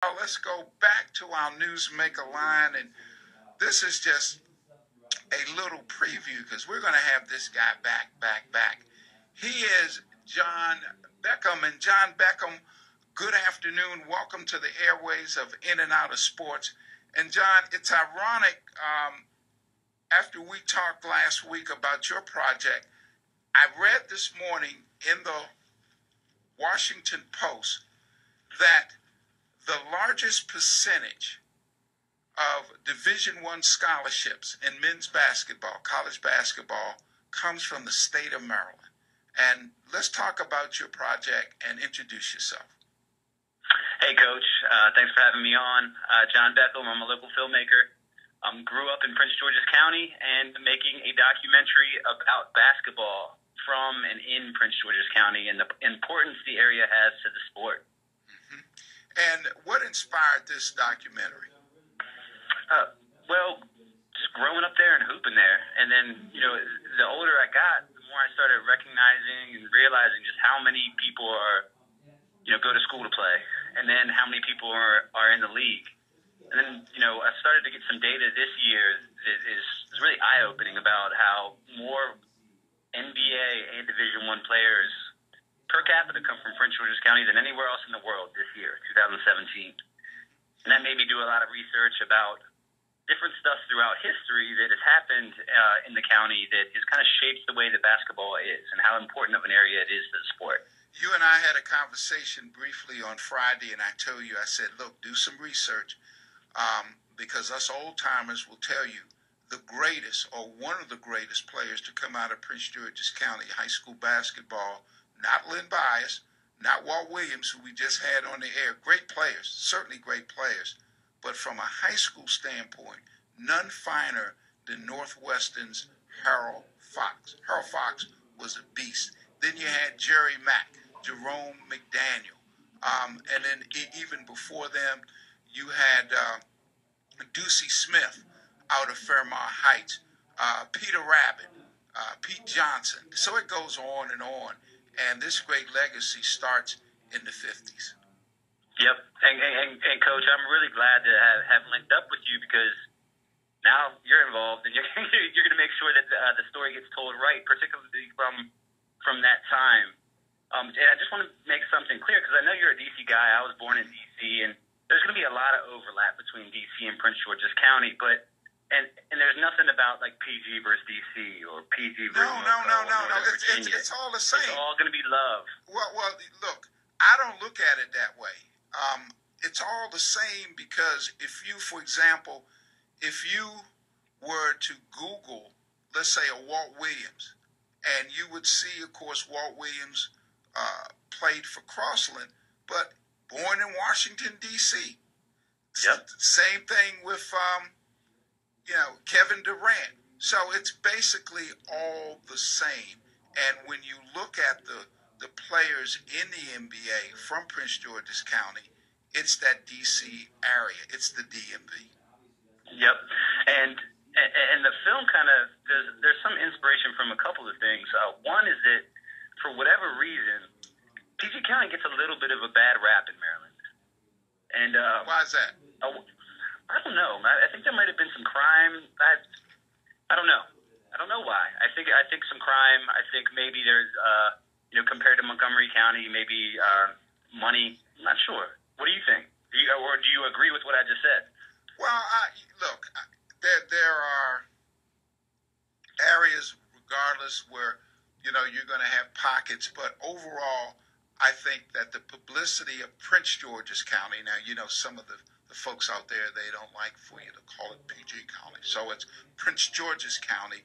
Let's go back to our newsmaker line, and this is just a little preview because we're going to have this guy back. He is John Beckham, and John Beckham, good afternoon. Welcome to the airways of In and Out of Sports. And John, it's ironic. After we talked last week about your project, I read this morning in the Washington Post that the largest percentage of Division I scholarships in men's basketball, college basketball, comes from the state of Maryland. And let's talk about your project and introduce yourself. Hey, Coach. Thanks for having me on. John Beckham. I'm a local filmmaker. Grew up in Prince George's County and making a documentary about basketball from and in Prince George's County and the importance the area has to the sport. Mm-hmm. And what inspired this documentary? Well, just growing up there and hooping there. And then, the older I got, the more I started recognizing and realizing just how many people are, go to school to play. And then how many people are in the league. And then, I started to get some data this year that is really eye-opening about how more NBA and Division I players per capita come from Prince George's County than anywhere else in the world this year, 2017. And that made me do a lot of research about different stuff throughout history that has happened in the county that has kind of shaped the way that basketball is and how important of an area it is to the sport. You and I had a conversation briefly on Friday, and I told you, I said, look, do some research because us old-timers will tell you the greatest or one of the greatest players to come out of Prince George's County high school basketball, not Lynn Bias, not Walt Williams, who we just had on the air, great players, certainly great players, but from a high school standpoint, none finer than Northwestern's Harold Fox. Harold Fox was a beast. Then you had Jerry Mack, Jerome McDaniel, and then even before them, you had Ducey Smith out of Fairmont Heights, Peter Rabbit, Pete Johnson. So it goes on, and this great legacy starts in the 50s. Yep, and Coach, I'm really glad to have linked up with you because now you're involved and you're going to make sure that the story gets told right, particularly from that time. And I just want to make something clear because I know you're a DC guy. I was born in DC, and there's going to be a lot of overlap between DC and Prince George's County, but and there's nothing about like PG versus DC or PG versus No. It's all the same. It's all going to be love. Well, look, I don't look at it that way. It's all the same because if you, for example, if you were to Google, let's say, a Walt Williams, and you would see, of course, Walt Williams played for Crossland, but born in Washington, D.C. Yep. Same thing with, Kevin Durant. So it's basically all the same. And when you look at the players in the NBA from Prince George's County, it's that D.C. area. It's the DMV. Yep. And the film kind of, there's some inspiration from a couple of things. One is that for whatever reason, PG County gets a little bit of a bad rap in Maryland. And why is that? I don't know. I think there might have been some crime. I don't know. I don't know why. I think some crime. I think maybe there's compared to Montgomery County, maybe money. I'm not sure. What do you think? Do you agree with what I just said? Well, look, there are areas, regardless, where you're going to have pockets, but overall, I think that the publicity of Prince George's County. Now, some of the folks out there, they don't like for you to call it PG County, so it's Prince George's County.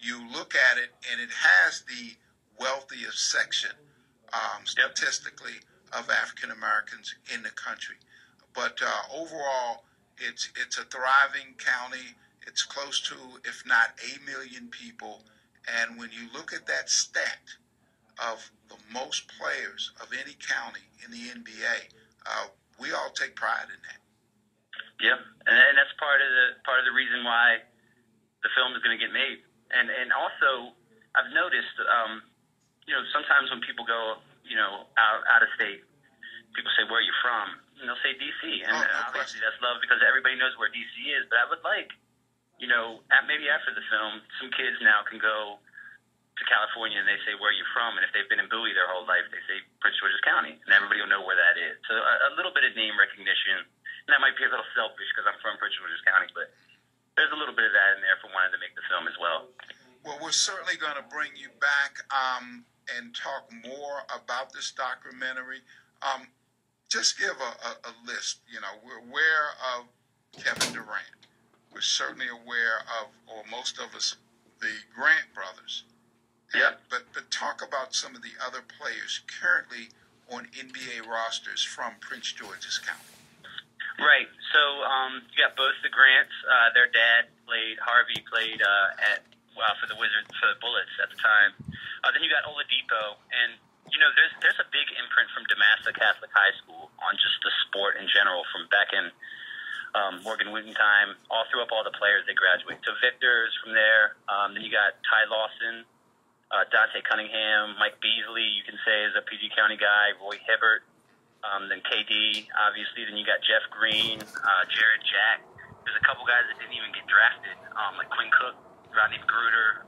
You look at it, and it has the wealthiest section, statistically, of African Americans in the country. But overall, it's a thriving county. It's close to, if not 8 million people. And when you look at that stat of the most players of any county in the NBA, we all take pride in that. Yeah, and that's part of the reason why the film is going to get made. And also, I've noticed, sometimes when people go, out of state, people say, "Where are you from?" and they'll say DC, and no obviously question. that's love because everybody knows where DC is. But I would like, maybe after the film, some kids now can go to California and they say where you're from, and if they've been in Bowie their whole life, they say Prince George's County, and everybody will know where that is. So a little bit of name recognition, and that might be a little selfish because I'm from Prince George's County, but there's a little bit of that in there for wanting to make the film as well. Well, we're certainly going to bring you back and talk more about this documentary. Just give a list. We're aware of Kevin Durant. We're certainly aware of, or most of us, the Grant brothers. Yeah. But talk about some of the other players currently on NBA rosters from Prince George's County. Right. So you got both the Grants. Their dad Harvey played for the Wizards, for the Bullets at the time. Then you got Oladipo, and there's a big imprint from Damassa Catholic High School on just the sport in general from Beckham, Morgan Wooten time, all through up all the players they graduate. So Victor's from there. Then you got Ty Lawson, Dante Cunningham, Mike Beasley, you can say is a PG County guy, Roy Hibbert, then KD, obviously. Then you got Jeff Green, Jared Jack. There's a couple guys that didn't even get drafted, like Quinn Cook, Rodney Magruder.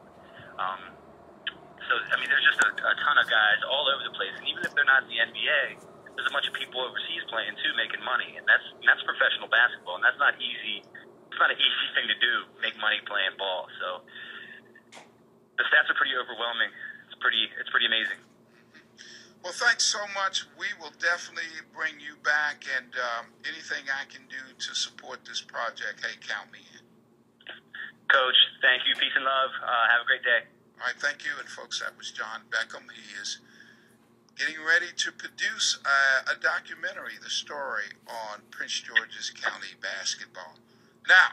So, there's just a ton of guys all over the place. And even if they're not in the NBA, there's a bunch of people overseas playing, too, making money. And that's professional basketball. And that's not easy. It's not an easy thing to do, make money playing ball. So the stats are pretty overwhelming. It's pretty amazing. Well, thanks so much. We will definitely bring you back. And anything I can do to support this project, hey, count me in. Coach, thank you. Peace and love. Have a great day. All right, thank you. And folks, that was John Beckham. He is getting ready to produce a documentary, the story on Prince George's County basketball. Now,